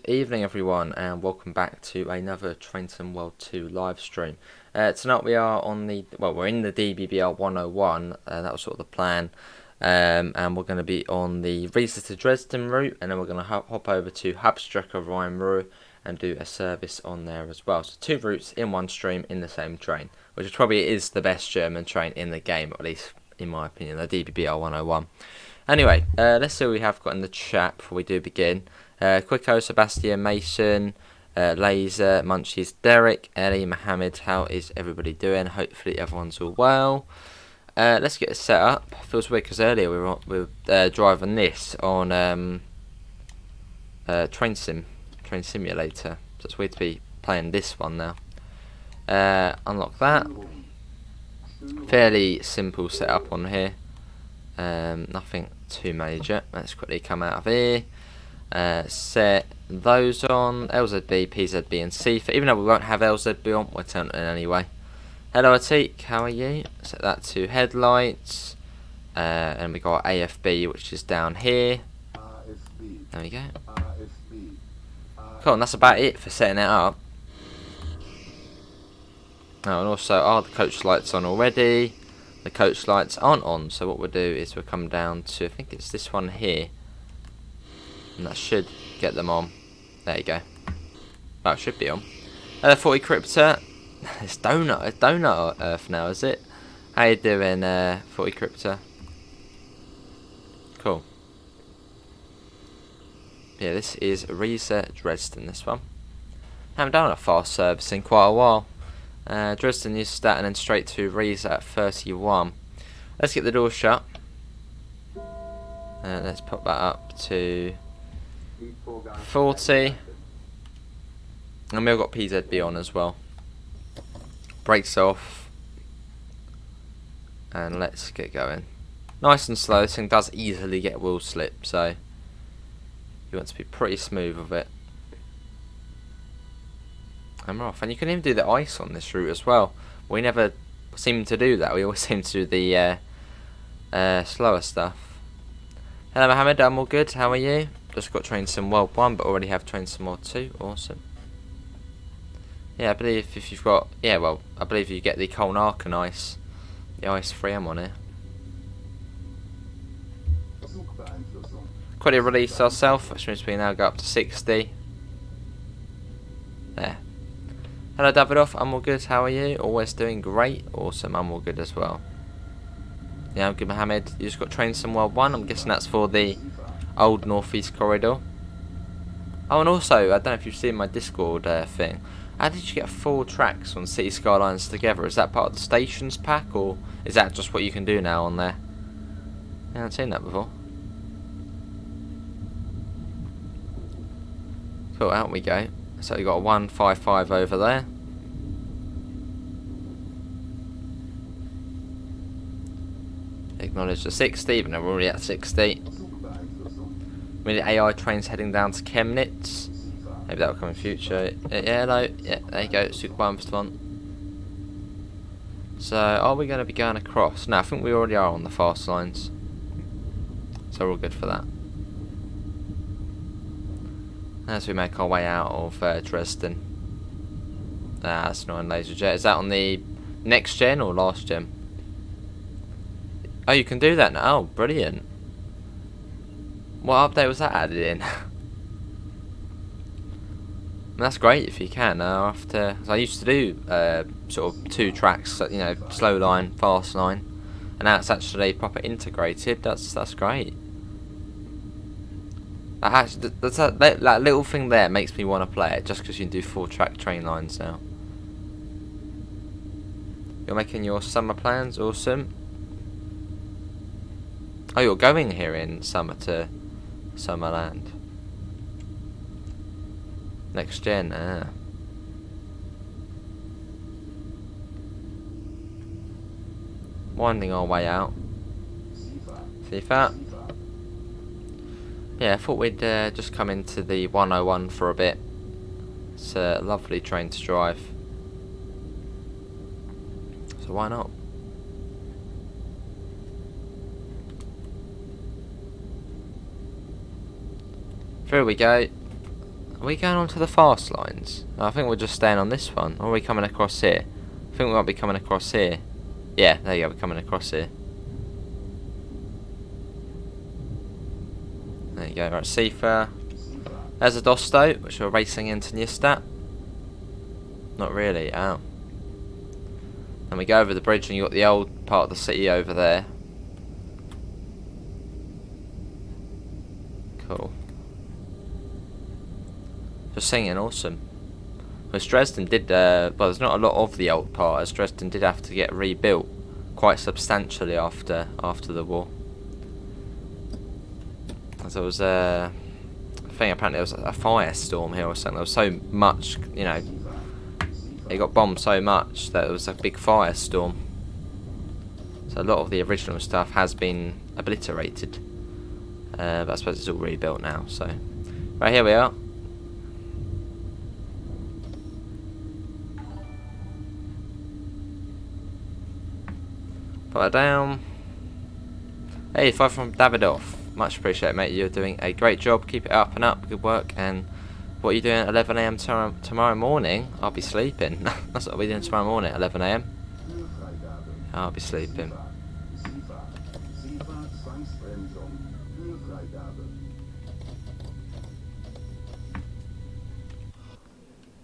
Good evening everyone and welcome back to another Trainton World 2 live stream. Tonight we are on we're in the DBBR 101, that was sort of the plan, and we're going to be on the Riesa to Dresden route, and then we're going to hop over to Hauptstrecke, Rhein, Ruhr, and do a service on there as well. So two routes in one stream in the same train, which is probably is the best German train in the game, at least in my opinion, the DBBR 101. Anyway, let's see what we have got in the chat before we do begin. Quicko, Sebastian, Mason, Laser, Munchies, Derek, Ellie, Mohammed, how is everybody doing? Hopefully everyone's all well. Let's get it set up. Feels weird because earlier we were driving this on Train Simulator. So it's weird to be playing this one now. Unlock that. Fairly simple setup on here. Nothing too major. Let's quickly come out of here. Set those on LZB, PZB and C. Even though we won't have LZB on, we'll turn it in anyway. Hello Atik, how are you? Set that to headlights. And we got AFB, which is down here. There we go. Cool, and that's about it for setting it up. Oh, and also, the coach lights on already? The coach lights aren't on, so what we'll do is we'll come down to, I think it's this one here. And that should get them on. There you go. Well, it should be on. 40 Crypta. It's Donut Earth now, is it? How you doing, 40 Crypta? Cool. Yeah, this is Riesa Dresden, this one. Haven't done a fast service in quite a while. Dresden used stat and then straight to Riesa at 31. Let's get the door shut. Let's pop that up to 40. And we've got PZB on as well. Brakes off. And let's get going. Nice and slow. This thing does easily get wheel slip, so you want to be pretty smooth with it. And we're off. And you can even do the ice on this route as well. We never seem to do that. We always seem to do the slower stuff. Hello Mohammed, I'm all good. How are you? Just got Train Sim World 1, but already have Train Sim World 2. Awesome. Yeah, I believe if you've got... Yeah, well, I believe you get the Kolnarken ice. The ice 3M on here. Quickly release ourselves, which means we now go up to 60. There. Hello Davidoff, I'm all good, how are you? Always doing great. Awesome, I'm all good as well. Yeah, I'm good Mohammed. You just got Train Sim World 1, I'm guessing that's for the old northeast corridor. Oh, and also, I don't know if you've seen my Discord thing. How did you get 4 tracks on City Skylines together? Is that part of the stations pack, or is that just what you can do now on there? I haven't seen that before. Cool, out we go. So we got a 155 over there. Acknowledge the 60, even though we're already at 60. We need AI trains heading down to Chemnitz. Maybe that will come in future. Yeah, hello. Yeah, there you go. Super first one. So, are we going to be going across? No, I think we already are on the fast lines. So we're all good for that. As we make our way out of Dresden. That's not on laser jet. Is that on the next gen or last gen? Oh, you can do that now. Oh, brilliant. What update was that added in? That's great if you can. After I used to do sort of 2 tracks, you know, slow line, fast line, and now it's actually proper integrated. That's great. That little thing there makes me want to play it, just because you can do 4-track train lines now. You're making your summer plans, awesome. Oh, you're going here in summer to Summerland. Next gen, Winding our way out. See that? Yeah, I thought we'd just come into the 101 for a bit. It's a lovely train to drive. So why not? Here we go. Are we going on to the fast lines? I think we're just staying on this one. Or are we coming across here? I think we might be coming across here. Yeah, there you go, we're coming across here. There you go, right, Seafair. There's a Dosto, which we're racing into Neustadt. Not really, oh. Then we go over the bridge and you've got the old part of the city over there. Cool. Just singing, awesome. Because Dresden did, well, there's not a lot of the old part, as Dresden did have to get rebuilt quite substantially after the war. As there was I think apparently there was a firestorm here or something. There was so much, you know, it got bombed so much that there was a big firestorm. So a lot of the original stuff has been obliterated. But I suppose it's all rebuilt now, so. Right, here we are. Put that down. Hey, 5 from Davidoff. Much appreciated, mate. You're doing a great job. Keep it up and up. Good work. And what are you doing at 11 AM tomorrow morning? I'll be sleeping. That's what I'll be doing tomorrow morning at 11 AM. I'll be sleeping.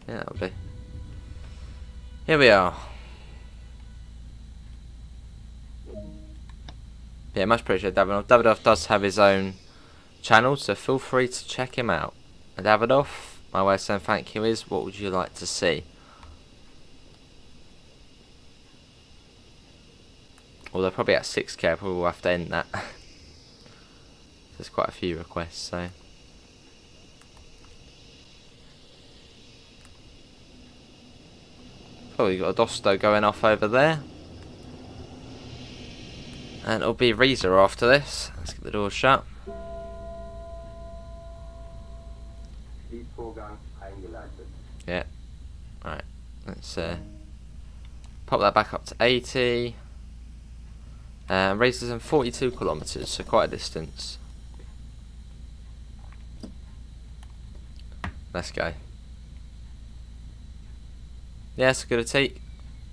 Yeah, that'll be. Here we are. Yeah, much appreciated, Davidoff. Davidoff does have his own channel, so feel free to check him out. And Davidoff, my way of saying thank you is, what would you like to see? Although probably at 6k, I probably will have to end that. There's quite a few requests, so. Oh, you got a Dosto going off over there. And it'll be Riesa after this. Let's get the door shut. Yeah. Right. Let's pop that back up to 80. Riesa's in 42 kilometres, so quite a distance. Let's go. Yeah, it's a good take.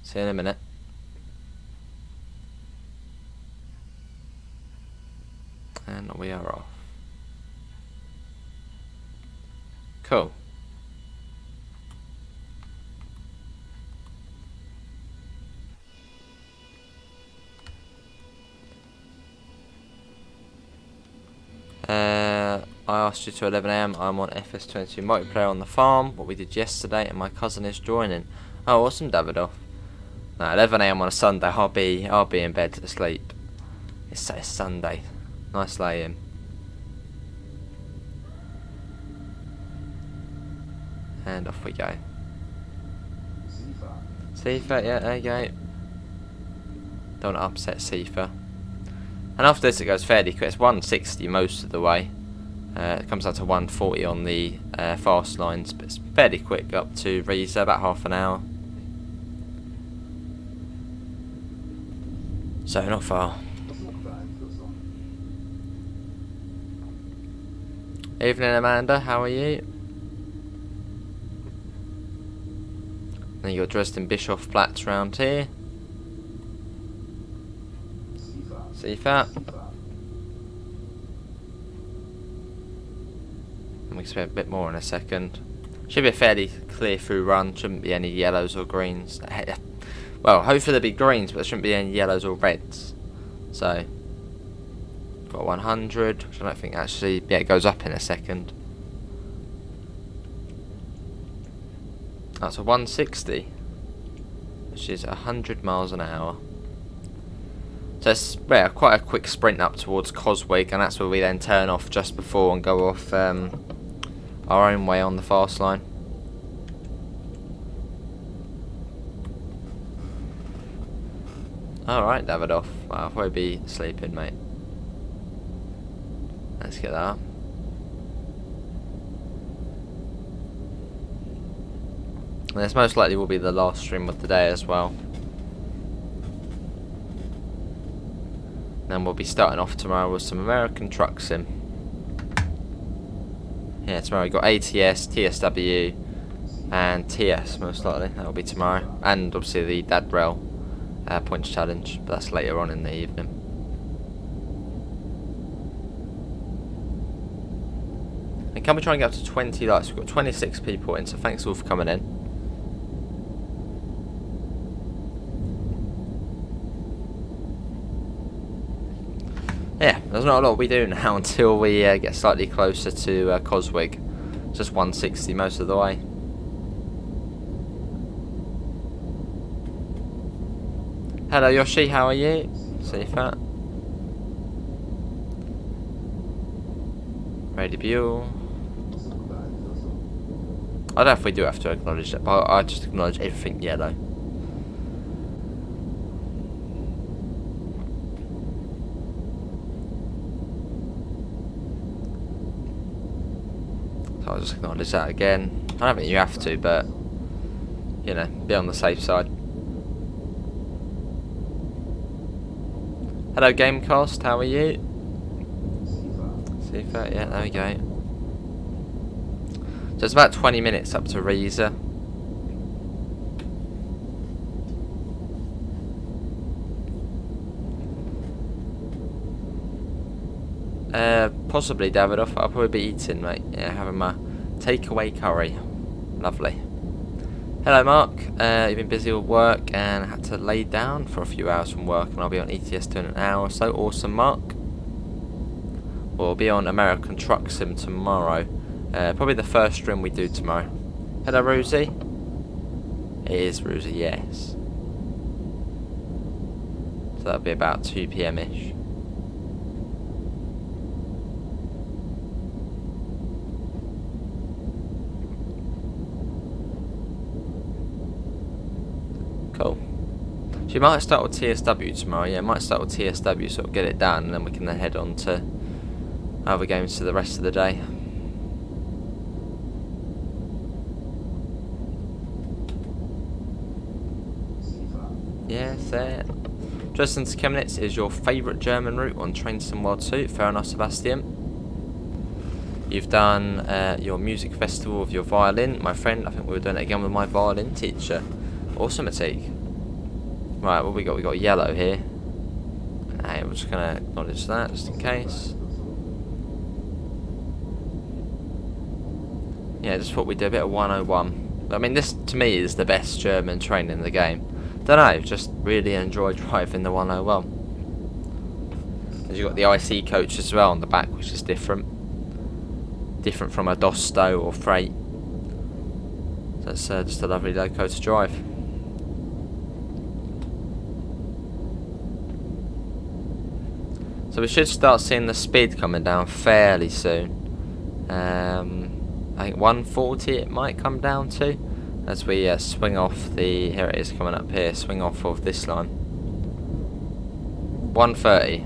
See you in a minute. And we are off. Cool. I asked you to 11 AM. I'm on FS22 multiplayer on the farm, what we did yesterday, and my cousin is joining. Oh, awesome, Davidoff. No, 11 AM on a Sunday. I'll be in bed asleep. It's Sunday. Nice lay in. And off we go. Seafair, yeah, there you go. Don't want to upset Seafair. And after this it goes fairly quick. It's 160 most of the way. It comes down to 140 on the fast lines, but it's fairly quick up to Riesa, about half an hour. So not far. Evening, Amanda, how are you? Then you got Dresden Bischofplatz round here. Seafair. And we expect a bit more in a second. Should be a fairly clear through run, shouldn't be any yellows or greens. Well, hopefully there'll be greens, but there shouldn't be any yellows or reds. So, got 100, which I don't think actually, yeah, it goes up in a second. That's a 160, which is 100 miles an hour. So it's, yeah, quite a quick sprint up towards Coswig, and that's where we then turn off just before and go off our own way on the fast line. Alright, Davidoff. Well, I'll probably be sleeping, mate. Let's get that. And this most likely will be the last stream of the day as well. Then we'll be starting off tomorrow with some American truck sim. Yeah, tomorrow we got ATS, TSW, and TS most likely. That will be tomorrow, and obviously the TheReal points challenge, but that's later on in the evening. And can we try and get up to 20 likes? We've got 26 people in, so thanks all for coming in. Yeah, there's not a lot we do now until we get slightly closer to Coswig. Just 160 most of the way. Hello Yoshi, how are you? See that? Ready Buell. I don't know if we do have to acknowledge that, but I just acknowledge everything yellow. So I'll just acknowledge that again. I don't think you have to, but you know, be on the safe side. Hello Gamecast, how are you? See that? Yeah, there we go. So it's about 20 minutes up to Riesa. Possibly Davidoff. I'll probably be eating, mate. Yeah, having my takeaway curry. Lovely. Hello Mark, you've been busy with work and had to lay down for a few hours from work, and I'll be on ETS in an hour or so. Awesome Mark. We'll be on American Truck Sim tomorrow. Probably the first stream we do tomorrow. Hello Rosie. It is Rosie, yes. So that'll be about 2 PM-ish. Cool. So you might start with TSW tomorrow. Yeah, might start with TSW, so we'll get it done, and then we can then head on to other games for the rest of the day. Yes, there. Dresden to Chemnitz is your favourite German route on Train Sim World 2. Fair enough, Sebastian. You've done your music festival with your violin, my friend. I think we were doing it again with my violin teacher. Awesome, Atik. Right, what we got? We got yellow here. Hey, we're just gonna acknowledge that just in case. Yeah, just thought we'd do a bit of 101. I mean, this to me is the best German train in the game. Don't know, just really enjoy driving the 101. And you've got the IC coach as well on the back, which is different. Different from a Dosto or Freight. So it's just a lovely loco to drive. So we should start seeing the speed coming down fairly soon. I think 140 it might come down to as we swing off the, here it is coming up here, swing off of this line. 130.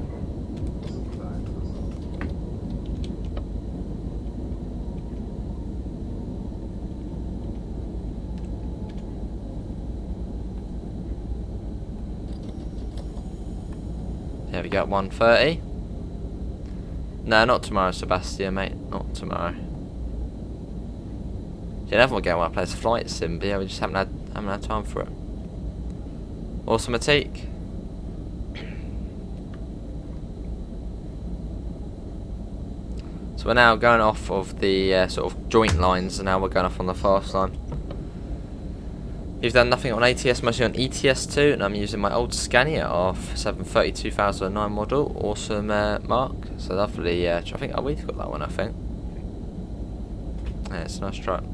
There we go, 130. No, not tomorrow, Sebastian, mate. Not tomorrow. Yeah, never again when I play this flight sim, but yeah, we just haven't had time for it. Awesome, Atik. So we're now going off of the sort of joint lines, and now we're going off on the fast line. You've done nothing on ATS, mostly on ETS2, and I'm using my old Scania R730 2009 model. Awesome, Mark. So lovely. I think we've got that one, I think. Yeah, it's a nice truck.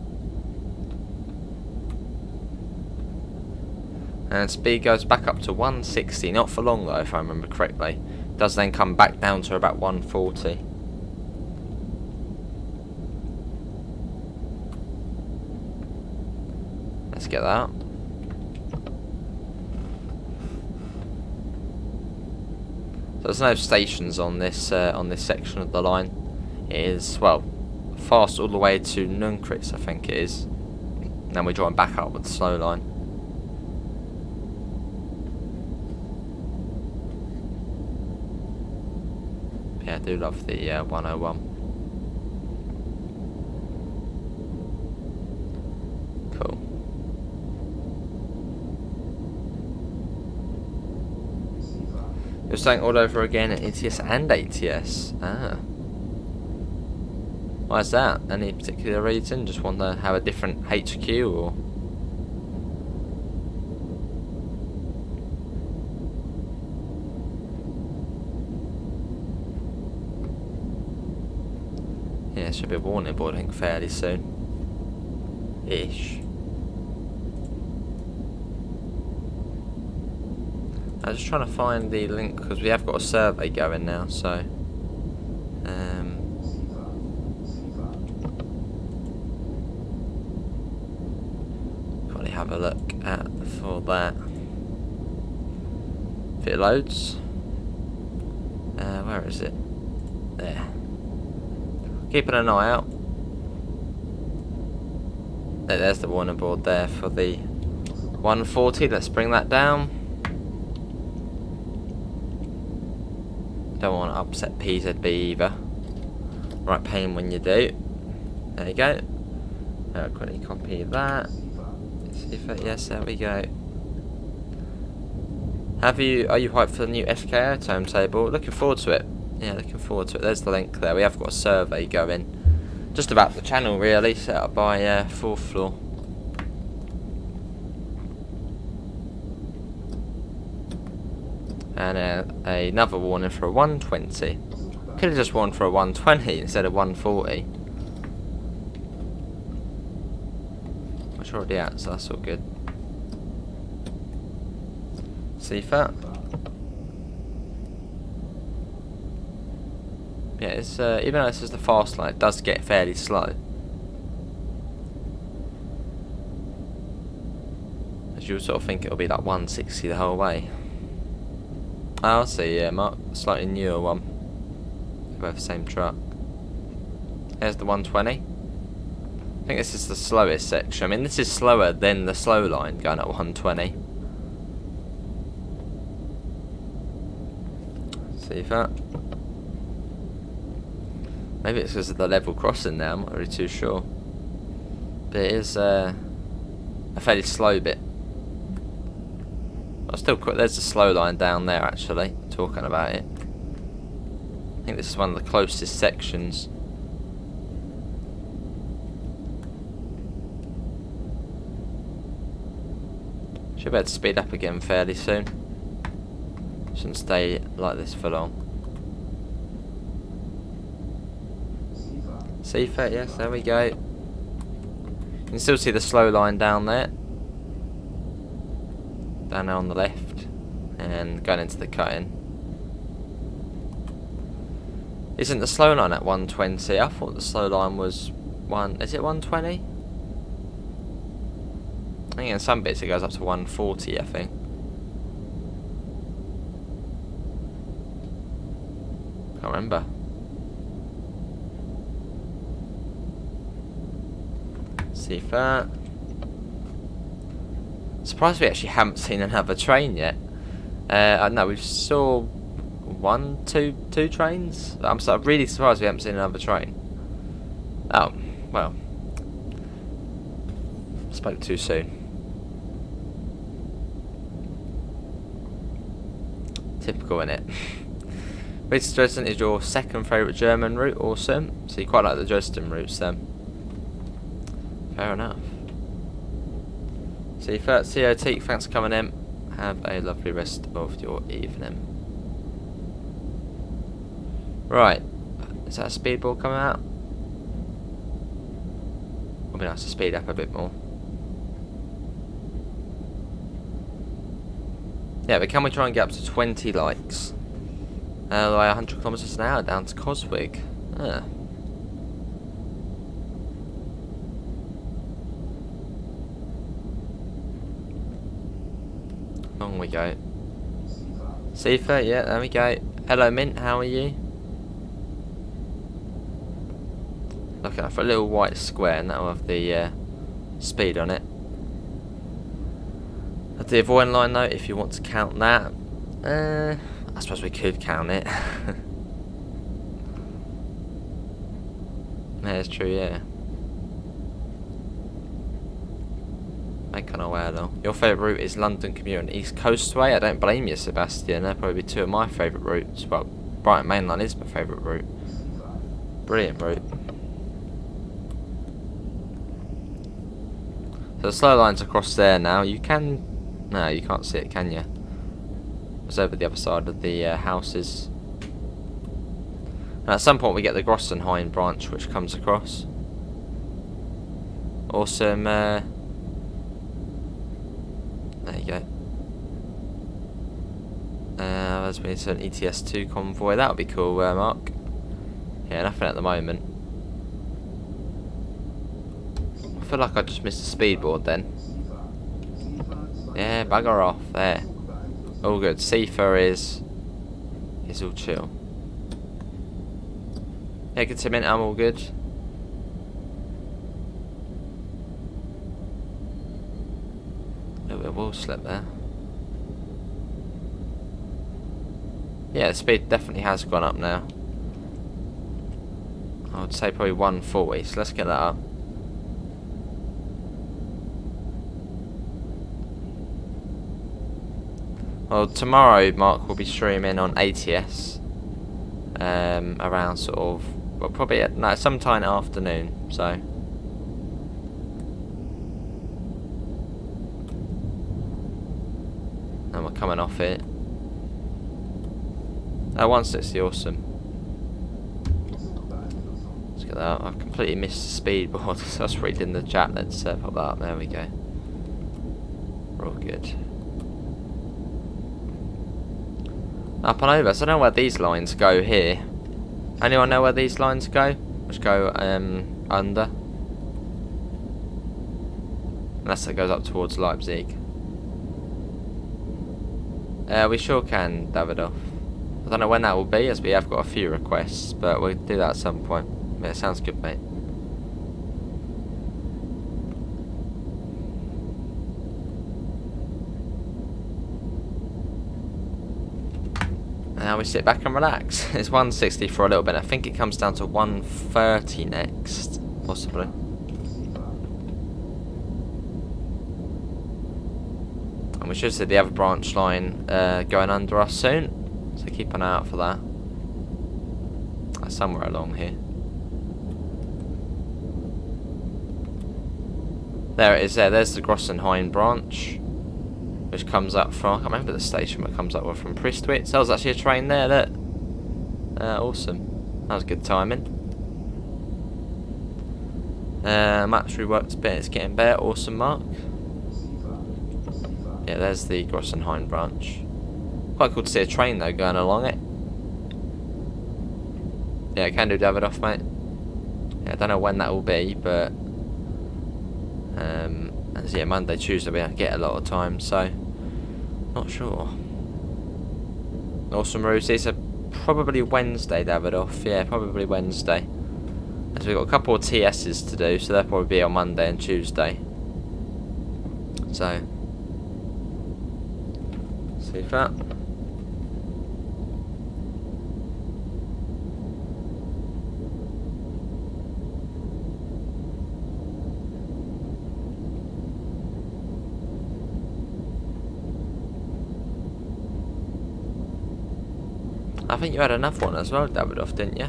And speed goes back up to 160, not for long though, if I remember correctly. Does then come back down to about 140. Let's get that. So there's no stations on this section of the line. It is, well, fast all the way to Nunkritz, I think it is. And then we join back up with the slow line. Yeah, I do love the 101. You're saying all over again at ETS and ATS. Ah. Why is that? Any particular reason? Just want to have a different HQ or? Yeah, should be a warning board I think fairly soon. Ish. I was just trying to find the link because we have got a survey going now, so probably have a look at for that. If it loads, where is it? There. Keeping an eye out. There's the warning board there for the 140. Let's bring that down. Don't want to upset PZB either. Right, pain when you do. There you go. Quickly copy that. See if it, yes, there we go. Are you hyped for the new FKO timetable? Looking forward to it. Yeah, looking forward to it. There's the link there. We have got a survey going. Just about the channel really, set up by 4th floor. And another warning for a 120. Could have just warned for a 120 instead of 140. Which we're already at, so that's all good. See that? Yeah, it's even though this is the fast line, it does get fairly slow. As you sort of think it'll be like 160 the whole way. I'll see, yeah, Mark, slightly newer one. Both the same truck. Here's the 120. I think this is the slowest section. I mean, this is slower than the slow line going at 120. See that? Maybe it's because of the level crossing now, I'm not really too sure. But it is a fairly slow bit. I'll still quick. There's the slow line down there actually, talking about it. I think this is one of the closest sections. Should be able to speed up again fairly soon. Shouldn't stay like this for long. Seafet, yes, there we go. You can still see the slow line down there. Down there on the left. And going into the cutting. Isn't the slow line at 120? I thought the slow line was is it 120? I think in some bits it goes up to 140, I think. Can't remember. See if that. Surprised we actually haven't seen another train yet. No, we've saw two trains. I'm really surprised we haven't seen another train. Oh, well. Spoke too soon. Typical, innit? Which Dresden is your second favourite German route? Awesome. So you quite like the Dresden routes then. Fair enough. See you first. COT, thanks for coming in. Have a lovely rest of your evening. Right. Is that a speedball coming out? It'll be nice to speed up a bit more. Yeah, but can we try and get up to 20 likes? By 100 kilometers an hour down to Coswig. Ah. On we go. Seafa, yeah, there we go. Hello Mint, how are you? Looking out for a little white square and that'll have the speed on it. The avoid line though, if you want to count that, I suppose we could count it. Yeah, it's true, yeah. making our way along. Your favourite route is London Commuter and East Coastway. I don't blame you, Sebastian. They're probably two of my favourite routes. Well, Brighton Main Line is my favourite route. Brilliant route. So the slow line's across there now. You can... No, you can't see it, can you? It's over the other side of the houses. And at some point we get the Grossenhain branch which comes across. Awesome. There you go. There's been an ETS2 convoy. That would be cool, Mark. Yeah, nothing at the moment. I feel like I just missed a speedboard then. Yeah, bugger off. There. All good. Seafer is all chill. Yeah, good to mint. I'm all good. A little bit of wall slip there. Yeah, the speed definitely has gone up now. I would say probably 140, so let's get that up. Well, tomorrow Mark will be streaming on ATS around sort of, well, probably at no, sometime afternoon, so. And we're coming off it. 160, awesome. Let's get that up. I've completely missed the speedboard, so I was reading the chat. Let's pop that up. There we go. We're all good. Up and over. So I don't know where these lines go here. Anyone know where these lines go? Which go under? Unless it goes up towards Leipzig. We sure can, Davidoff. I don't know when that will be, as we have got a few requests, but we'll do that at some point. Yeah, it sounds good, mate. Now we sit back and relax. It's 160 for a little bit. I think it comes down to 130 next, possibly. And we should see the other branch line going under us soon. So keep an eye out for that. Somewhere along here. There it is there. There's the Grossenhain branch. Which comes up from, I can't remember the station where it comes up from Pristwitz. There was actually a train there, look. Awesome. That was good timing. Maps reworked a bit, it's getting better. Awesome, Mark. Yeah, there's the Grossenhain branch. Quite cool to see a train though going along it. Yeah, can do Davidoff, mate. Yeah, I don't know when that will be, but yeah, Monday, Tuesday we don't get a lot of time, so not sure. Awesome, Rosie. So probably Wednesday, Davidoff. Yeah, probably Wednesday. As we've got a couple of TS's to do, so they'll probably be on Monday and Tuesday. So see that. I think you had another one as well, Davidoff, didn't you?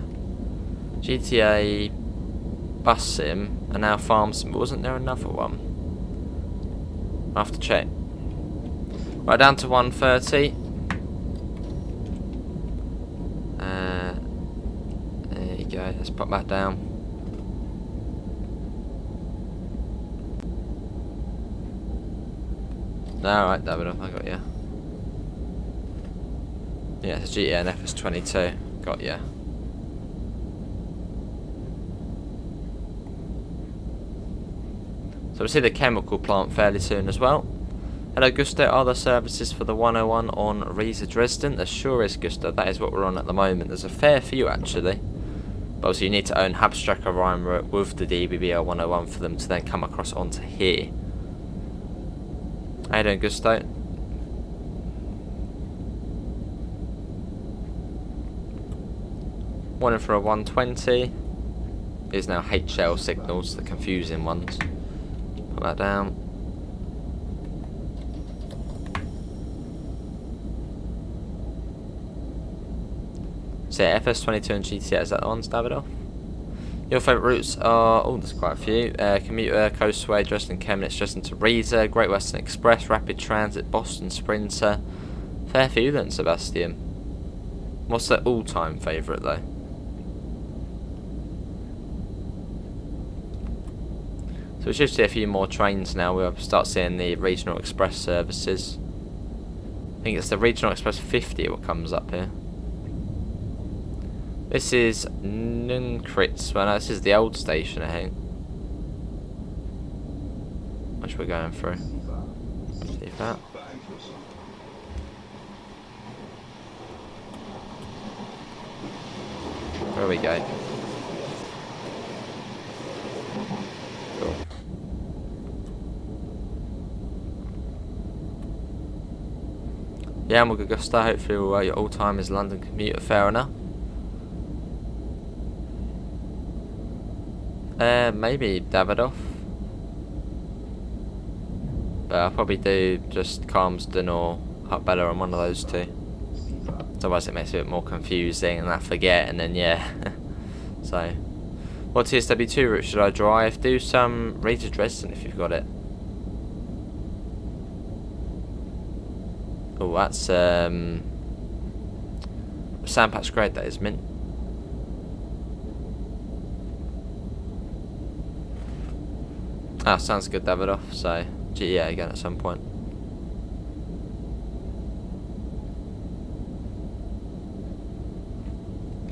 GTA Bus Sim and now Farm Sim, but wasn't there another one? I'll have to check. Right, down to 130. There you go, let's pop that down. Alright, Davidoff, I got you. Yeah, it's a GTA and FS22. Got ya. So we'll see the chemical plant fairly soon as well. Hello Gusto, are there services for the 101 on Riesa Dresden? There sure is, Gusto. That is what we're on at the moment. There's a fair few actually. But obviously you need to own Hauptstrecke Rhein with the DBBL 101 for them to then come across onto here. How you doing, Gusto? One in for a 120 is now HL signals, the confusing ones. Put that down. So yeah, FS22 and GTS, is that the ones, Davidoff? Your favourite routes are, oh, there's quite a few. Commuter, Coastway, Dresden Chemnitz, Dresden to Riesa, Great Western Express, Rapid Transit, Boston Sprinter. Fair few then, Sebastian. What's their all-time favourite though? So we should see a few more trains now. We'll start seeing the regional express services. I think it's the regional express 50 what comes up here. This is Nunkritz. Well, no, this is the old station, I think. Which we're going through. See that. There we go. Cool. Yeah, I'm with Augusta. Hopefully, your all-time is London commuter. Fair enough. Maybe Davidoff. But I'll probably do just Calmsden or Hutbella on one of those two. Otherwise it makes it a bit more confusing and I forget, and then yeah. So, what TSW2 route should I drive? Do some Riesa Dresden if you've got it. Oh, that's Sandpatch Grade, that is mint. Ah, sounds good, Davidoff. So, yeah, again at some point.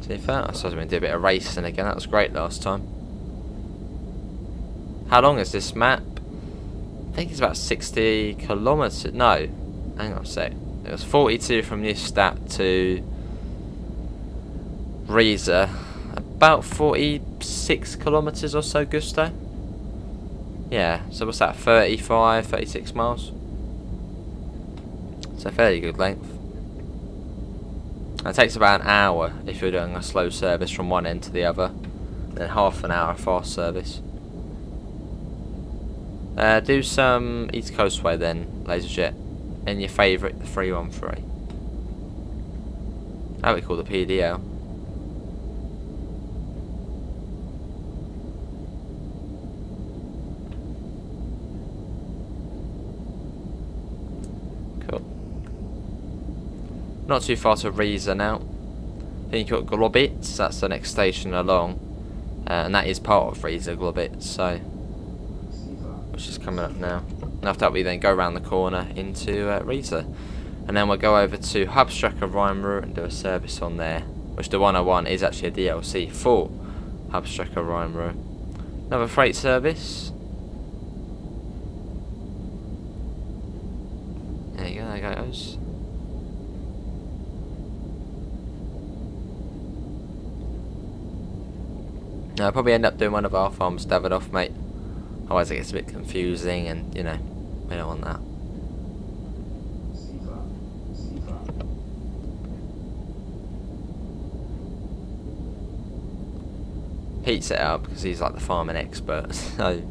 See if that, I suppose we're going to do a bit of racing again. That was great last time. How long is this map? I think it's about 60 kilometres. No, hang on a sec. It was 42 from Neustadt to Riesa. About 46 kilometres or so, Gusto. Yeah, so what's that, 35, 36 miles? It's a fairly good length. It takes about an hour if you're doing a slow service from one end to the other. Then half an hour fast service. Do some East Coastway then, LaserJet. And your favourite, the 313. That we call the PDL. Not too far to Riesa now. Then you've got Globitz, that's the next station along. And that is part of Riesa, Globitz, so which is coming up now. And after that we then go around the corner into Riesa. And then we'll go over to Hauptstrecke Rhein and do a service on there. Which the 101 is actually a DLC for Hauptstrecke Rhein. Another freight service. There you go, there it goes. No, I'll probably end up doing one of our farms, Davidoff, mate. Otherwise it gets a bit confusing and, you know, we don't want that. Pete set it up because he's like the farming expert, so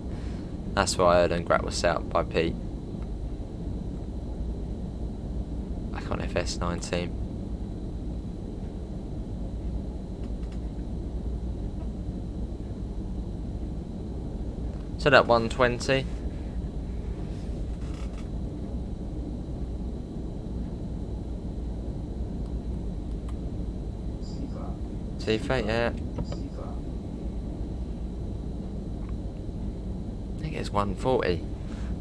that's why I heard and Grat was set up by Pete. Back on FS19. So that 120. T-Fate, yeah. I think it's 140.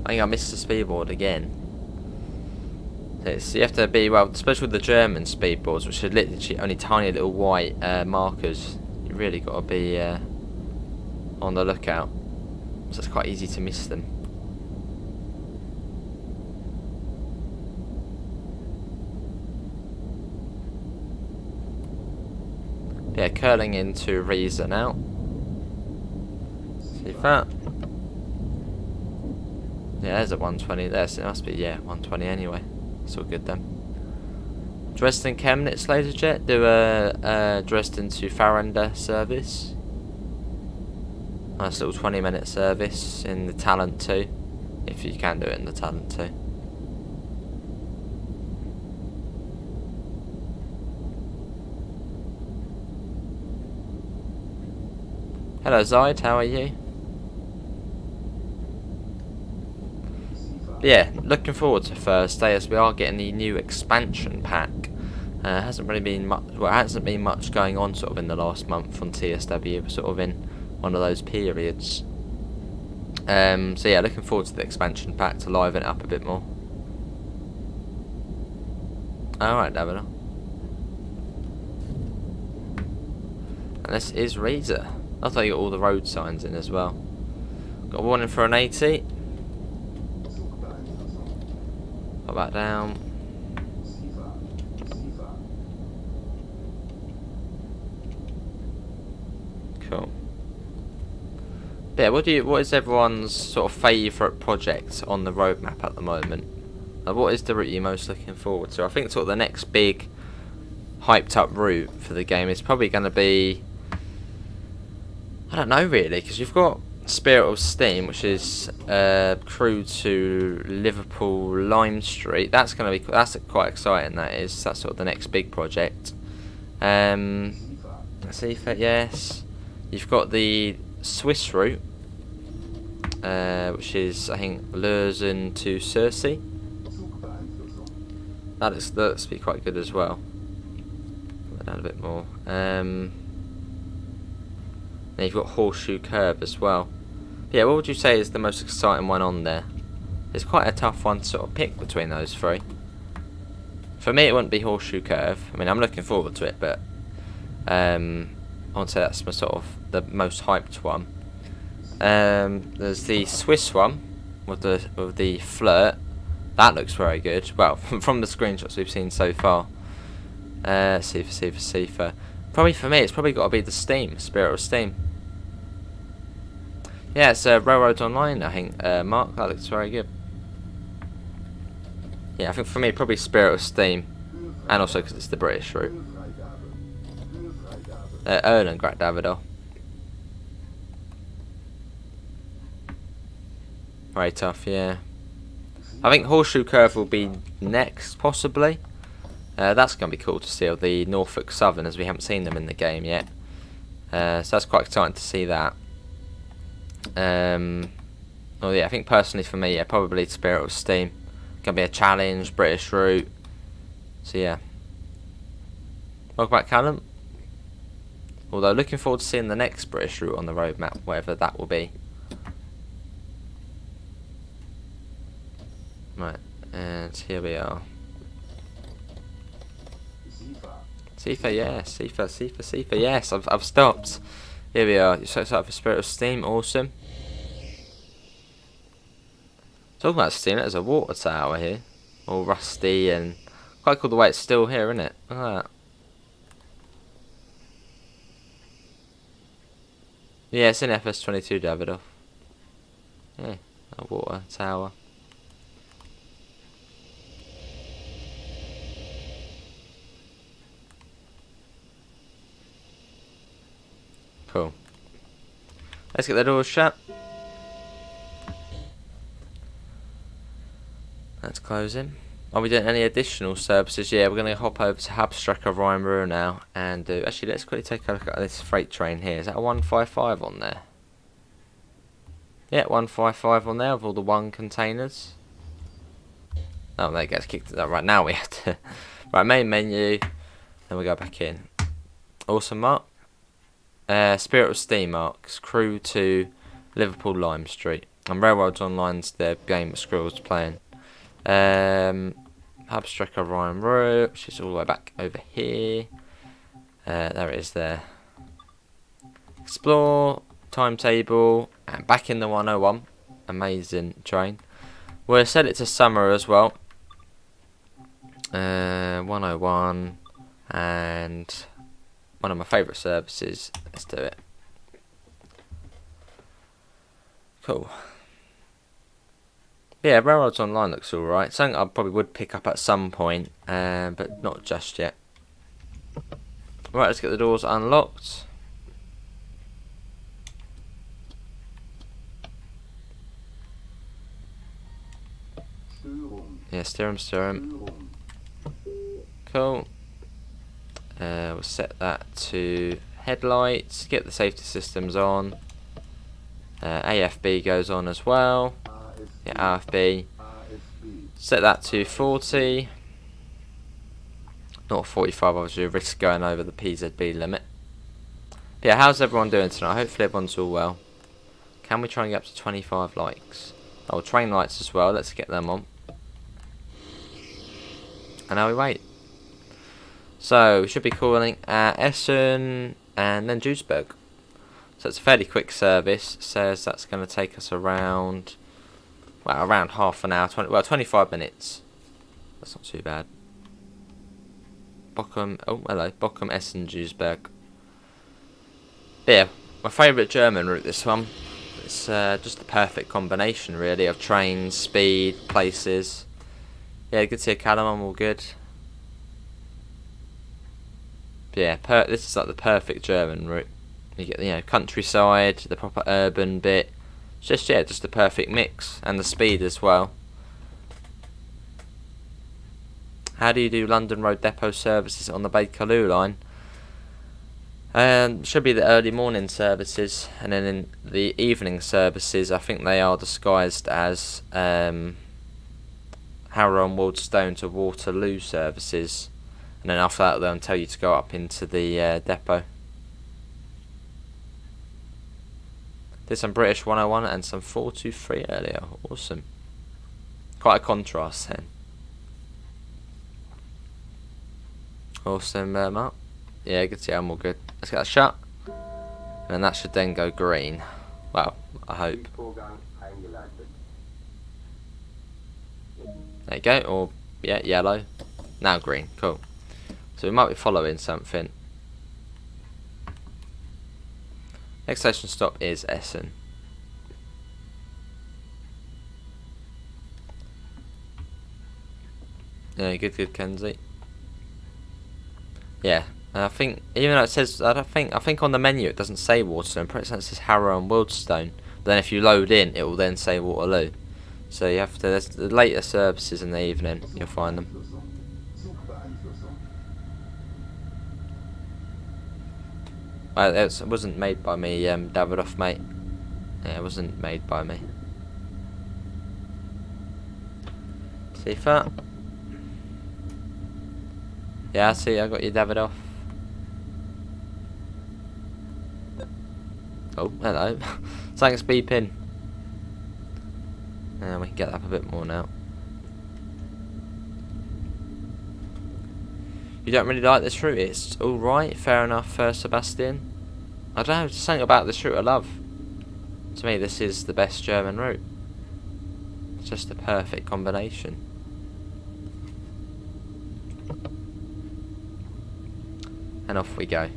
I think I missed the speedboard again. You have to be, well, especially with the German speedboards, which are literally only tiny little white markers. You really got to be on the lookout. So it's quite easy to miss them. Yeah, curling into Riesa now. See that? Yeah, there's a 120 there, so it must be, yeah, 120 anyway. It's all good then. Dresden Chemnitz LaserJet, do a Dresden to Faranda service. Nice little 20-minute service in the Talent 2, if you can do it in the Talent 2. Hello Zaid, how are you? But yeah, looking forward to Thursday as we are getting the new expansion pack. Hasn't really been much. Well, hasn't been much going on sort of in the last month on TSW. We're sort of in one of those periods. So yeah, looking forward to the expansion pack to liven it up a bit more. Alright, David. And this is Riesa. I thought you got all the road signs in as well. Got a warning for an 80. Put that down. Cool. But yeah, what is everyone's sort of favourite project on the roadmap at the moment? What is the route you're most looking forward to? I think sort of the next big hyped up route for the game is probably going to be, I don't know really, because you've got Spirit of Steam, which is crew to Liverpool Lime Street. That's going to be that's quite exciting. That's sort of the next big project. Seafet, yes. You've got the Swiss route, which is I think Leusen to Circe. That looks to be quite good as well. Put that down a bit more. Then you've got Horseshoe Curve as well. But yeah, what would you say is the most exciting one on there? It's quite a tough one to sort of pick between those three. For me, it wouldn't be Horseshoe Curve. I mean, I'm looking forward to it, but I would say that's my sort of the most hyped one. There's the Swiss one with the Flirt. That looks very good. Well, from the screenshots we've seen so far. Seafer. Probably for me, it's probably got to be the Spirit of Steam. Yeah, it's Railroads Online, I think. Mark, that looks very good. Yeah, I think for me, probably Spirit of Steam. And also because it's the British route. Erlen Grat Davido. Very tough, yeah. I think Horseshoe Curve will be next, possibly. That's going to be cool to see, the Norfolk Southern, as we haven't seen them in the game yet. So that's quite exciting to see that. Well, yeah, I think personally for me, yeah, probably Spirit of Steam. Going to be a challenge, British route. So yeah. Welcome back, Callum. Although looking forward to seeing the next British route on the roadmap, whatever that will be. Right, and here we are. Seafa, yes, Seafa, yes, I've stopped. Here we are, you're so excited for Spirit of Steam, awesome. Talking about steam, there's a water tower here. All rusty and quite cool the way it's still here, isn't it? Look at that. Yeah, it's in FS22, Davidoff. Yeah, a water tower. Cool. Let's get the doors shut. Let's close in. Are we doing any additional services? Yeah, we're going to hop over to Hauptstrecke Rhein Ruhr now and do. Actually, let's quickly take a look at this freight train here. Is that a 155 on there? Yeah, 155 on there with all the one containers. Oh, there it gets kicked. Right, now we have to. Right, main menu. Then we go back in. Awesome, Mark. Spirit of Steam, Marks. Crew to Liverpool Lime Street. And Railroads Online's the game that Skrill's playing. Hauptstrecke Rhein Ruhr, which is all the way back over here. There it is there. Explore, timetable, and back in the 101. Amazing train. We'll set it to summer as well. 101, and one of my favourite services. Let's do it. Cool. Yeah, Railroads Online looks alright. Something I probably would pick up at some point, but not just yet. Right, let's get the doors unlocked. Yeah, steer 'em. Cool. We'll set that to headlights, get the safety systems on. AFB goes on as well. Yeah, AFB. Set that to 40. Not 45, obviously, risk going over the PZB limit. But yeah, how's everyone doing tonight? Hopefully everyone's all well. Can we try and get up to 25 likes? Oh, train lights as well. Let's get them on. And now we wait. So we should be calling at Essen and then Duisburg. So it's a fairly quick service. It says that's going to take us around, well, around half an hour, 25 minutes. That's not too bad. Bochum, oh hello, Bochum, Essen, Duisburg. Yeah, my favourite German route, this one. It's just the perfect combination, really, of trains, speed, places. Yeah, good to see a Callum, I'm all good. But yeah, this is like the perfect German route. You get the countryside, the proper urban bit. It's just just the perfect mix, and the speed as well. How do you do London Road Depot services on the Bakerloo line? Should be the early morning services, and then in the evening services, I think they are disguised as Harrow and Waldstone to Waterloo services, and then after that they'll tell you to go up into the depot. Did some British 101 and some 423 earlier. Awesome. Quite a contrast then. Awesome, Mark. Yeah, good to see I'm all good. Let's get that shut. And that should then go green. Well, I hope. There you go. Or, yeah, yellow. Now green. Cool. So we might be following something. Next station stop is Essen. Yeah, good, Kenzie. Yeah, and I think even though it says, I think on the menu it doesn't say Waterloo. It says Harrow and Wildstone. But then if you load in, it will then say Waterloo. So you have to. There's the later services in the evening. You'll find them. It wasn't made by me, Davidoff, mate. Yeah, it wasn't made by me. See that? Yeah, I see, I got you, Davidoff. Oh, hello. Thanks, beeping. And we can get up a bit more now. You don't really like this route? It's alright, fair enough, Sebastian. I don't know, there's something about this route I love. To me, this is the best German route. It's just the perfect combination. And off we go.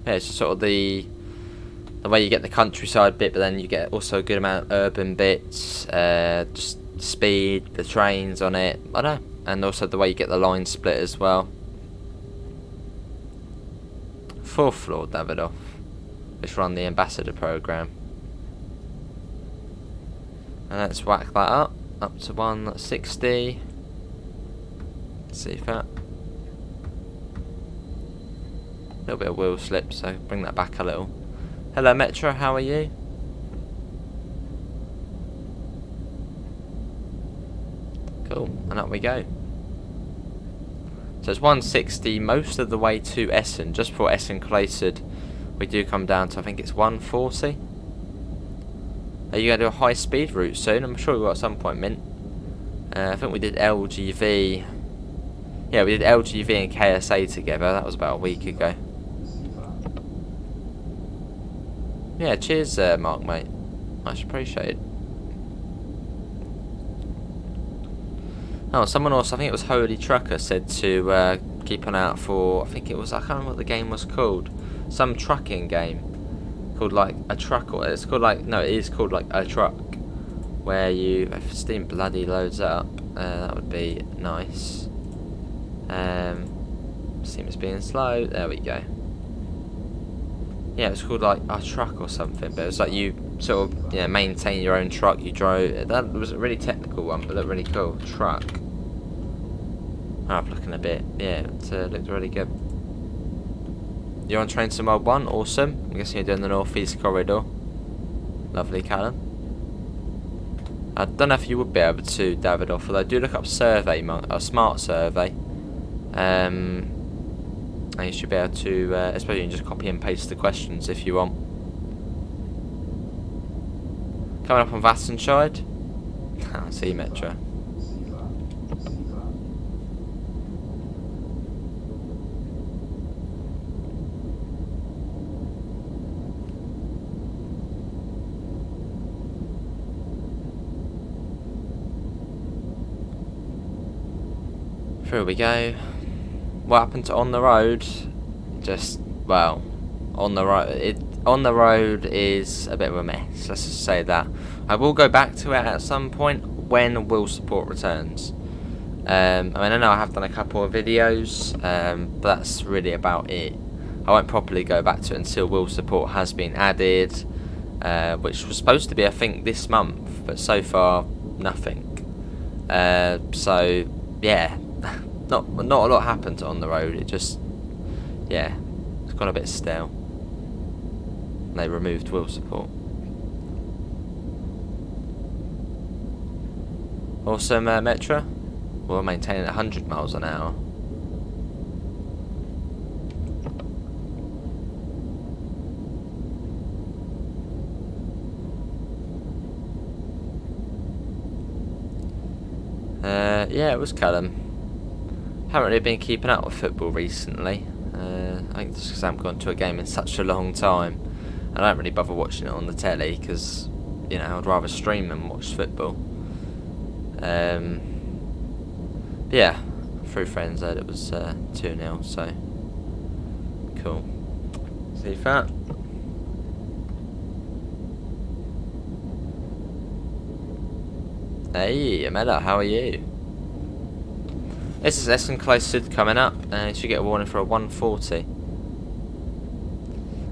Yeah, it's just sort of the way you get the countryside bit, but then you get also a good amount of urban bits, just speed, the trains on it, I don't know, and also the way you get the line split as well. 4th floor, Davidoff. Let's run the ambassador program. And let's whack that up to 160. Let's see if that. A little bit of wheel slip, so bring that back a little. Hello Metro, how are you? Cool, and up we go. So it's 160 most of the way to Essen. Just before Essen Clayted, we do come down to, I think it's 140. Are you going to do a high speed route soon? I'm sure we will at some point, Mint. I think we did LGV. Yeah, we did LGV and KSA together. That was about a week ago. Yeah, cheers, Mark, mate. Much appreciated. Oh, someone else, I think it was Holy Trucker, said to keep an eye out for, I think it was, I can't remember what the game was called. Some trucking game. Called like a truck, or it's called like, no, it is called like a truck. Where you, if Steam bloody loads up, that would be nice. Seems being slow, there we go. Yeah, it's called like a truck or something, but it was like you sort of maintain your own truck. You drove. That was a really technical one, but looked really cool. Truck. I'm looking a bit. Yeah, it looked really good. You're on train to Mode 1, awesome. I'm guessing you're doing the North East Corridor. Lovely, Callum. I don't know if you would be able to, Davidoff, although do look up survey, smart survey. And you should be able to, especially you can just copy and paste the questions if you want. Coming up on Vattenscheid. I see Metro. Here we go. What happened to on the road? Just, well, on the road is a bit of a mess. Let's just say that. I will go back to it at some point when Will Support returns. I mean, I know I have done a couple of videos, but that's really about it. I won't properly go back to it until Will Support has been added, which was supposed to be, I think, this month, but so far nothing. So yeah. Not a lot happened on the road. It just, yeah, it's gone a bit stale. They removed Will Support. Awesome, Metro. We're maintaining 100 miles an hour. Yeah, it was Callum. Haven't really been keeping up with football recently. I think just because I haven't gone to a game in such a long time. I don't really bother watching it on the telly because, you know, I'd rather stream than watch football. But yeah, through friends heard it was 2-0, so cool. See that? Hey, Amela, how are you? This is Essen Close Sud coming up, and you should get a warning for a 140.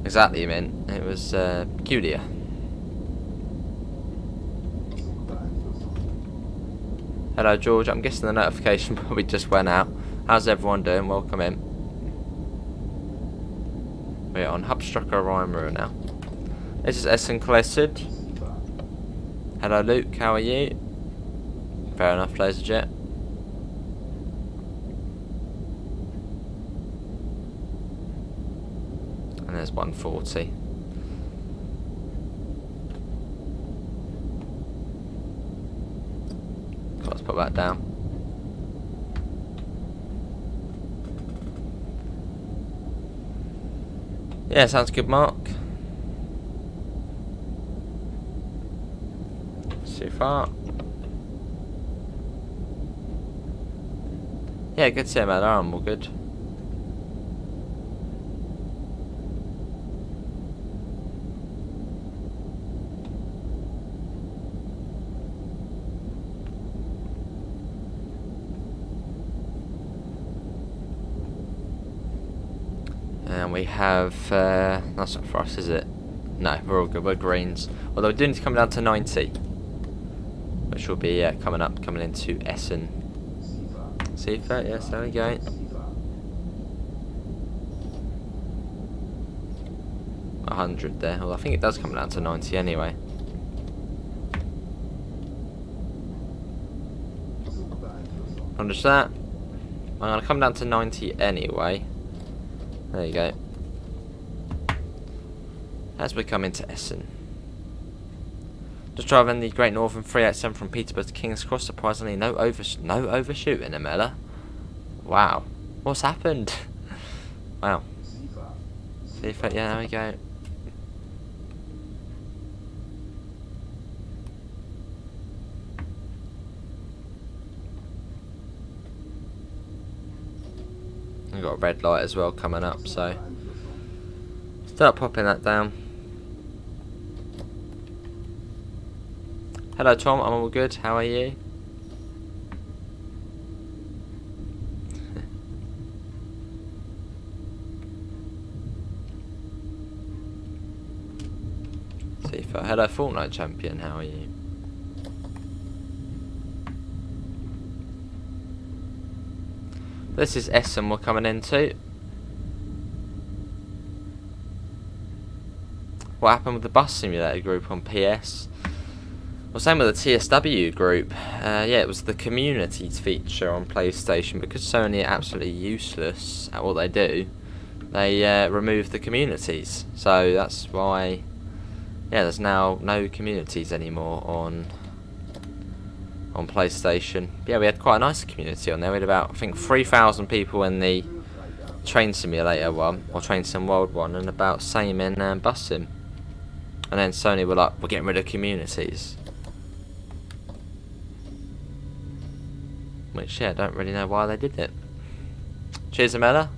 Exactly, you meant. It was Cudia. Hello, George. I'm guessing the notification probably just went out. How's everyone doing? Welcome in. We're on Hauptstrecke Rhein now. This is Essen Close Sud. Hello, Luke. How are you? Fair enough, Laser Jet. And there's 140. Let's put that down. Yeah, sounds good, Mark. So far. Yeah, good to see him at arm, all good. And we have, that's not for us, is it? No, we're all good, we're greens. Although we do need to come down to 90. Which will be coming into Essen. See that? Yes, there we go. 100 there. Well, I think it does come down to 90 anyway. Understand that? I'm going to come down to 90 anyway. There you go. As we come into Essen. Just driving the Great Northern 387 from Peterborough to King's Cross. Surprisingly, no overshooting, Amela. Wow. What's happened? Wow. See if yeah, there we go. I've got a red light as well coming up, so start popping that down. Hello Tom, I'm all good, how are you? Sifa. Hello Fortnite champion, how are you? This is Essen we're coming into. what happened with the Bus Simulator group on PS. Well, same with the TSW group. Yeah, it was the communities feature on PlayStation. Because Sony are absolutely useless at what they do, they removed the communities. So that's why, yeah, there's now no communities anymore on PlayStation. Yeah, we had quite a nice community on there. We had about, I think, 3,000 people in the Train Simulator one, or Train Sim World one, and about same in Bus Sim. And then Sony were like, we're getting rid of communities. Which, yeah, I don't really know why they did it. Cheers, Amela.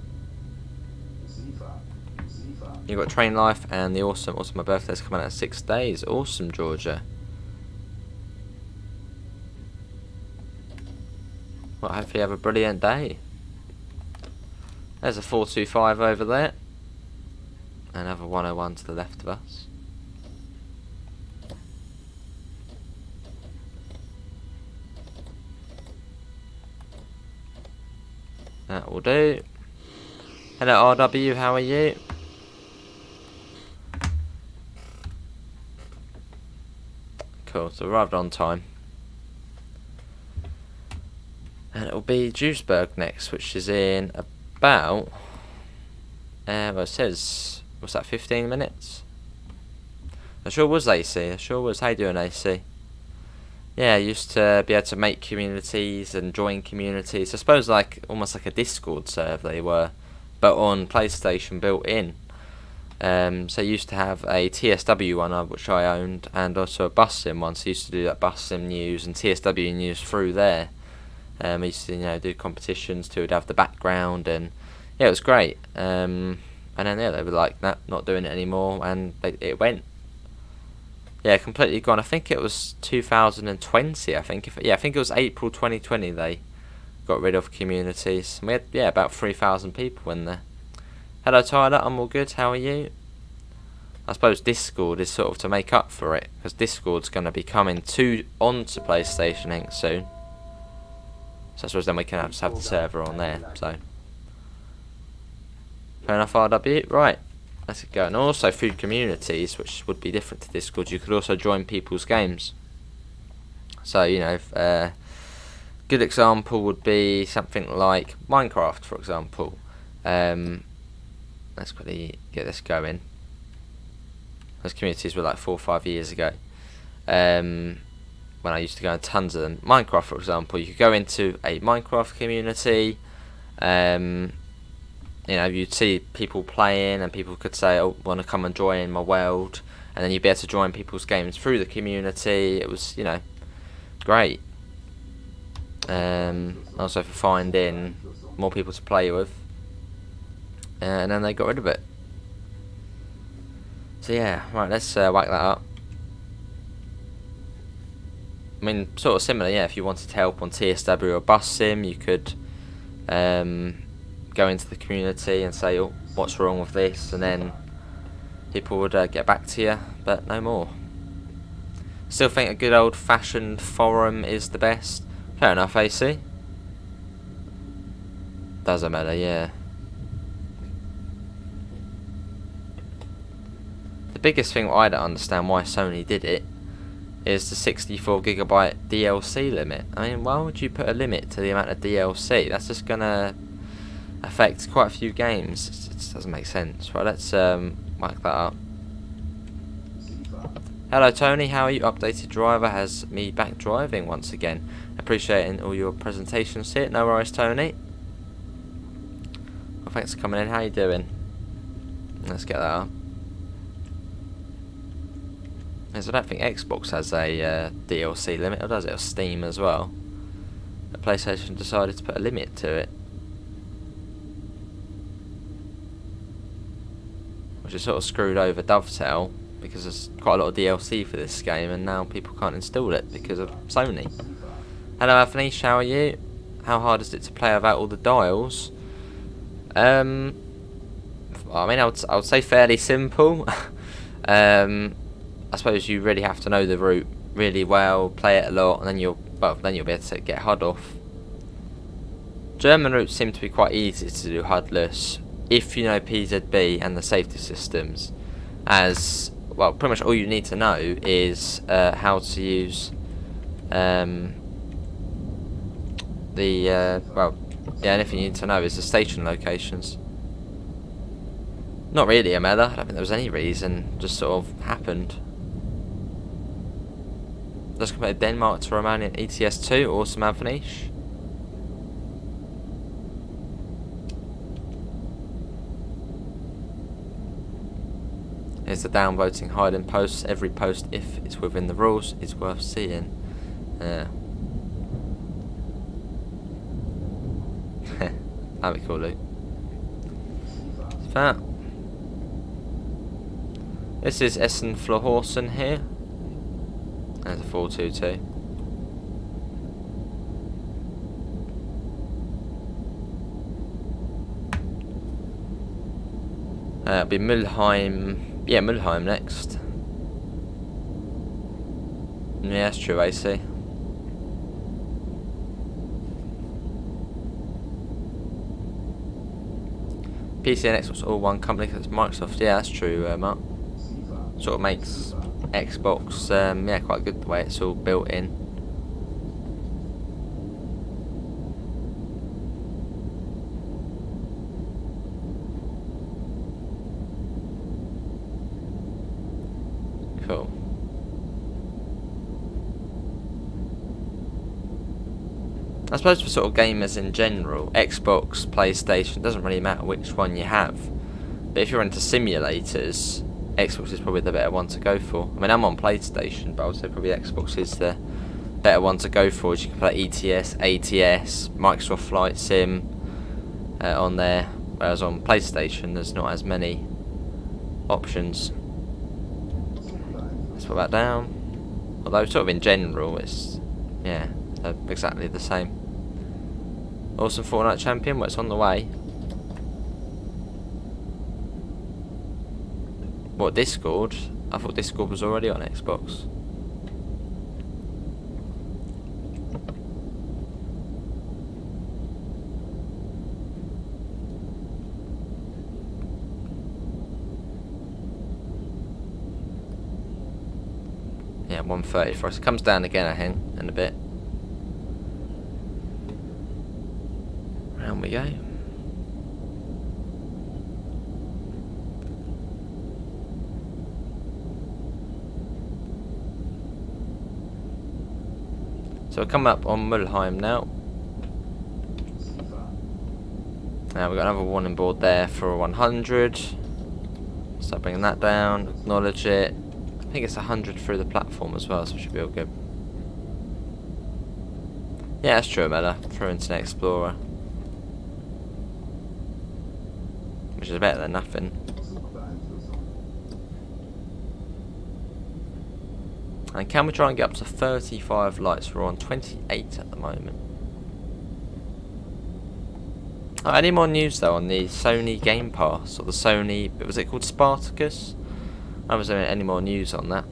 You got Train Life and the Awesome. Also, my birthday's coming out in 6 days. Awesome, Georgia. Well, hopefully you have a brilliant day. There's a 425 over there. Another 101 to the left of us. That will do. Hello RW, how are you? Cool, so arrived on time. And it'll be Duisburg next, which is in about, well, it says, what's that, 15 minutes? I sure was AC, I sure was. How you doing, AC? Yeah, I used to be able to make communities and join communities. I suppose like almost like a Discord server they were, but on PlayStation built in. So I used to have a TSW one which I owned, and also a Bus Sim one. So I used to do that Bus Sim news and TSW news through there. I used to do competitions too. Would have the background, and yeah, it was great. And then yeah, they were like, nah, not doing it anymore, and it went. Yeah, completely gone. I think it was 2020. I think it was April 2020 they got rid of communities. And we had about 3,000 people in there. Hello Tyler, I'm all good. How are you? I suppose Discord is sort of to make up for it, because Discord's going to be coming onto PlayStation Inc. soon. So I suppose then we can just have the server on there. So fair enough, RW. Right. Let's go. And also through communities, which would be different to Discord, you could also join people's games. So, good example would be something like Minecraft, for example. Let's quickly get this going. Those communities were like 4 or 5 years ago. When I used to go in tons of them. Minecraft, for example, you could go into a Minecraft community. You'd see people playing, and people could say, "Oh, want to come and join my world," and then you'd be able to join people's games through the community. It was, great. Also for finding more people to play with, and then they got rid of it. So yeah, right. Let's whack that up. I mean, sort of similar. Yeah, if you wanted help on TSW or Bus Sim, you could. Go into the community and say, oh, what's wrong with this, and then people would get back to you, but no more. Still think a good old fashioned forum is the best. Fair enough, AC. Doesn't matter, yeah. The biggest thing I don't understand why Sony did it is the 64GB DLC limit. I mean, why would you put a limit to the amount of DLC? That's just gonna affect quite a few games. It doesn't make sense. Right, let's mark that up. Hello Tony, how are you? Updated driver has me back driving once again. Appreciating all your presentations here. No worries, Tony. Well, thanks for coming in. How you doing? Let's get that up. Because I don't think Xbox has a DLC limit, or does it? Or Steam as well. But PlayStation decided to put a limit to it. Which is sort of screwed over Dovetail, because there's quite a lot of DLC for this game, and now people can't install it because of Sony. Hello Avnish, how are you? How hard is it to play without all the dials? I mean, I would say fairly simple. I suppose you really have to know the route really well, play it a lot, and then you'll be able to get HUD off. German routes seem to be quite easy to do HUD-less if you know PZB and the safety systems, as well, pretty much all you need to know is how to use well, yeah, anything you need to know is the station locations. Not really, Amela. I don't think there was any reason. Just sort of happened. Let's compare Denmark to Romania in ETS 2. Awesome, Avanish. Here's the downvoting hiding posts. Every post, if it's within the rules, is worth seeing. That'd be cool, Luke. That. This is Essen Florhausen here. There's a 422. It'll be Mülheim. Yeah, Mülheim next. Yeah, that's true, AC. PC and Xbox all one company because it's Microsoft. Yeah, that's true, Mark. Sort of makes Xbox, yeah, quite good the way it's all built in. Cool. I suppose for sort of gamers in general, Xbox, PlayStation, doesn't really matter which one you have. But if you're into simulators, Xbox is probably the better one to go for. I mean, I'm on PlayStation, but I would say probably Xbox is the better one to go for. As you can play ETS, ATS, Microsoft Flight Sim on there, whereas on PlayStation there's not as many options. Let's put that down. Although sort of in general, it's yeah, exactly the same. Awesome Fortnite champion. Well, it's on the way. What, Discord? I thought Discord was already on Xbox. Yeah, 130 for us. It comes down again, I think, in a bit. Round we go. So we're coming up on Mülheim now. Now we've got another warning board there for 100. Start bringing that down, acknowledge it. I think it's 100 through the platform as well, so it should be all good. Yeah, that's true, Mella, through Internet Explorer. Which is better than nothing. And can we try and get up to 35 lights? We're on 28 at the moment. Oh, any more news though on the Sony Game Pass or the Sony, was it called Spartacus? I was there any more news on that.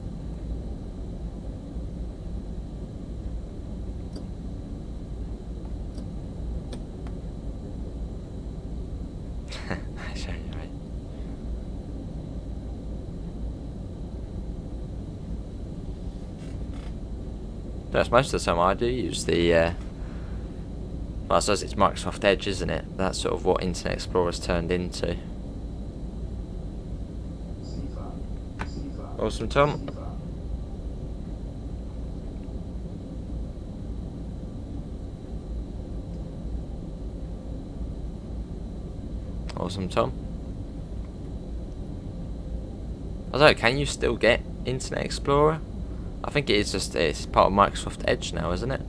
Yes, most of the time I do use the, well, I suppose it's Microsoft Edge, isn't it? That's sort of what Internet Explorer's turned into. Awesome, Tom. Awesome, Tom. Although, can you still get Internet Explorer? I think it is just, it's part of Microsoft Edge now, isn't it?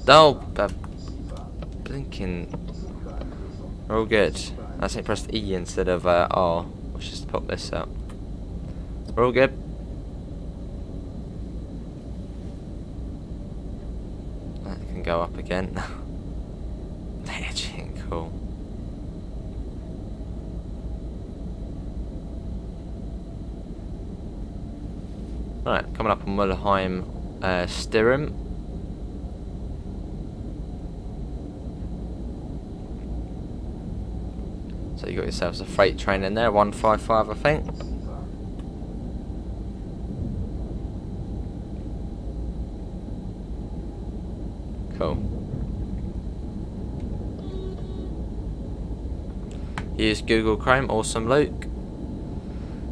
Oh, blinking. We're all good. I think I pressed E instead of R. Let's just pop this out. We're all good. That can go up again. Edging, cool. Right, coming up on Mulheim Stirrum. So you got yourselves a freight train in there, 155 I think. Cool. Use Google Chrome, awesome Luke.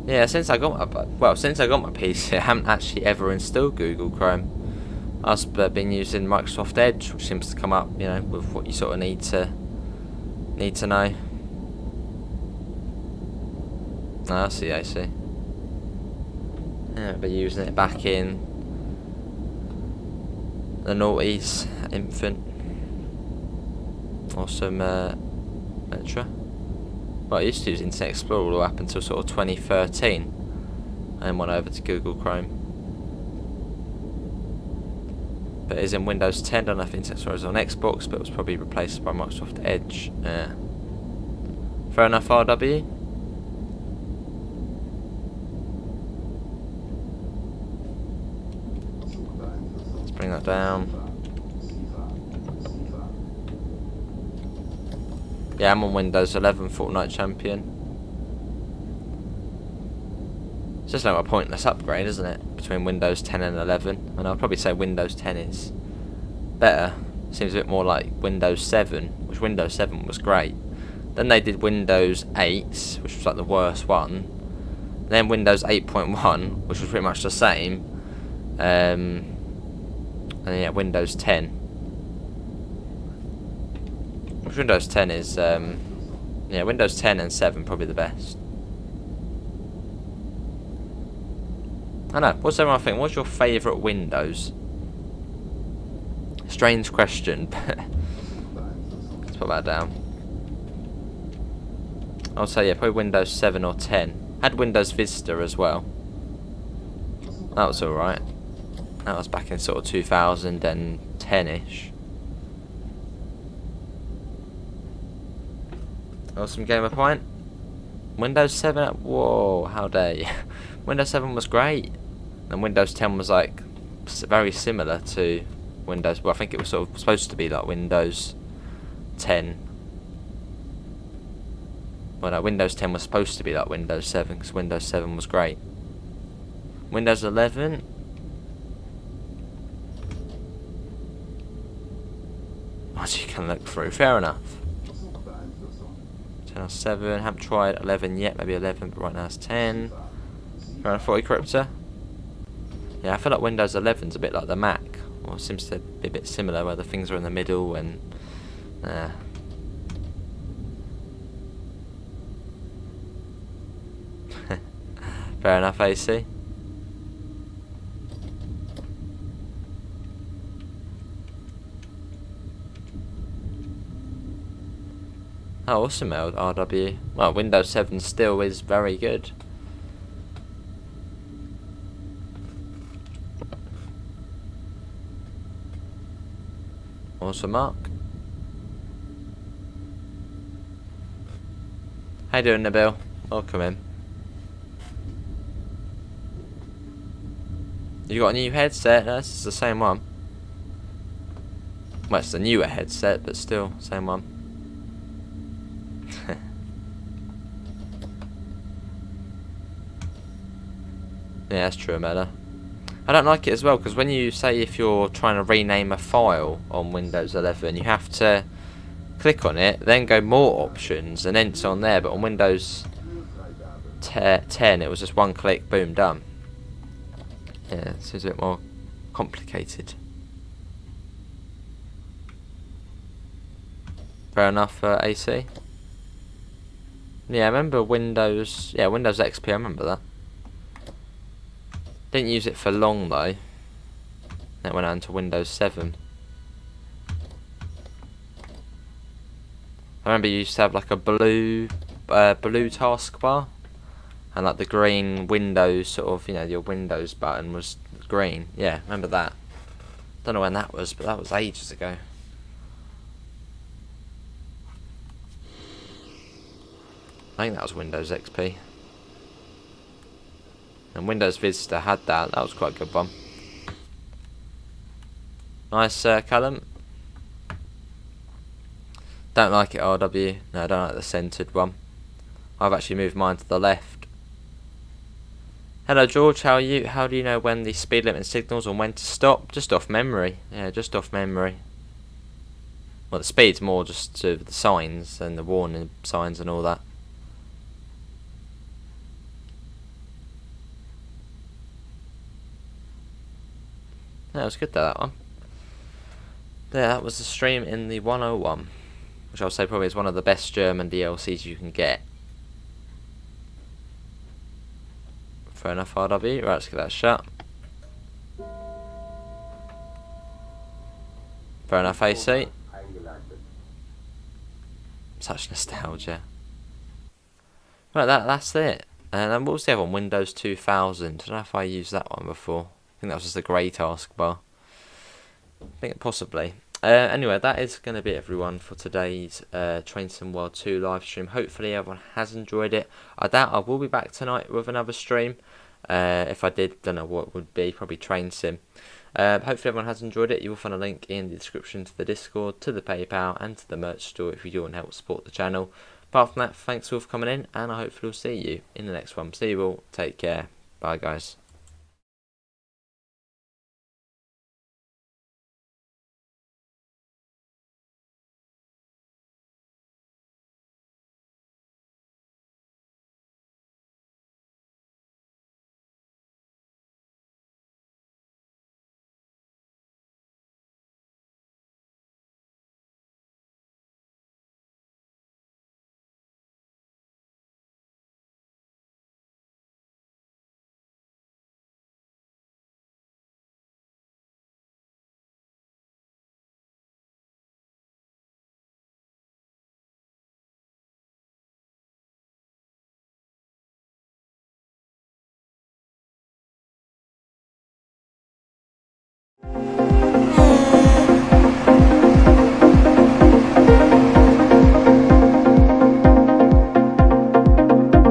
Yeah, since I got my PC, I haven't actually ever installed Google Chrome. I've been using Microsoft Edge, which seems to come up, you know, with what you sort of need to know. Oh, I see. Yeah, I've been using it back in the noughties, infant. Awesome Metro. Well, I used to use Internet Explorer all the way up until sort of 2013, and then went over to Google Chrome. But it is in Windows 10. I don't know if Internet Explorer is on Xbox, but it was probably replaced by Microsoft Edge. Fair enough, RW. Let's bring that down. Yeah, I'm on Windows 11 Fortnite Champion. It's just like a pointless upgrade, isn't it? Between Windows 10 and 11. And I'll probably say Windows 10 is better. Seems a bit more like Windows 7, which Windows 7 was great. Then they did Windows 8, which was like the worst one. Then Windows 8.1, which was pretty much the same. And yeah, Windows 10. Windows 10 is, yeah, Windows 10 and 7 probably the best. I know, what's everyone think? What's your favourite Windows? Strange question, but let's put that down. I'll say, yeah, probably Windows 7 or 10. Had Windows Vista as well. That was alright. That was back in sort of 2010-ish. Awesome gamer point. Windows 7, whoa, how dare you. Windows 7 was great. And Windows 10 was like very similar to Windows, well I think it was sort of supposed to be like Windows 10. Well no, Windows 10 was supposed to be like Windows 7 because Windows 7 was great. Windows 11. As you can look through, fair enough. 10 or 7, haven't tried 11 yet, maybe 11, but right now it's 10. Around 40 crypto. Yeah, I feel like Windows 11's a bit like the Mac, or seems to be a bit similar, where the things are in the middle and fair enough, AC. Oh, awesome, RW. Well, Windows 7 still is very good. Awesome, Mark. How you doing, Nabil? Welcome in. You got a new headset? No, this is the same one. Well, it's a newer headset, but still, same one. Yeah, that's true, Amela. I don't like it as well because when you say if you're trying to rename a file on Windows 11, you have to click on it, then go more options, and then it's on there. But on Windows 10, it was just one click, boom, done. Yeah, it seems a bit more complicated. Fair enough, AC. Yeah, I remember Windows. Yeah, Windows XP. I remember that. Didn't use it for long though. That went on to Windows 7. I remember you used to have like a blue taskbar, and like the green Windows sort of, you know, your Windows button was green. Yeah, remember that. Don't know when that was, but that was ages ago. I think that was Windows XP. And Windows Vista had that. That was quite a good one. Nice, Callum. Don't like it, RW. No, I don't like the centred one. I've actually moved mine to the left. Hello George, how are you? How do you know when the speed limit signals and when to stop? Just off memory. Yeah, just off memory. Well, the speed's more just to the signs and the warning signs and all that. That was good though, that one. There, that was the stream in the 101, which I'll say probably is one of the best German DLCs you can get. Fair enough, RW. Right, let's get that shut. Fair enough, AC. Such nostalgia. Right, that's it. And then what was the other one? Windows 2000. I don't know if I used that one before. I think that was just a grey taskbar. I think possibly. Anyway, that is going to be everyone for today's Train Sim World 2 live stream. Hopefully everyone has enjoyed it. I doubt I will be back tonight with another stream. If I did, don't know what it would be. Probably Train Sim. Hopefully everyone has enjoyed it. You will find a link in the description to the Discord, to the PayPal and to the merch store if you do want to help support the channel. Apart from that, thanks all for coming in, and I hopefully will see you in the next one. See you all. Take care. Bye guys.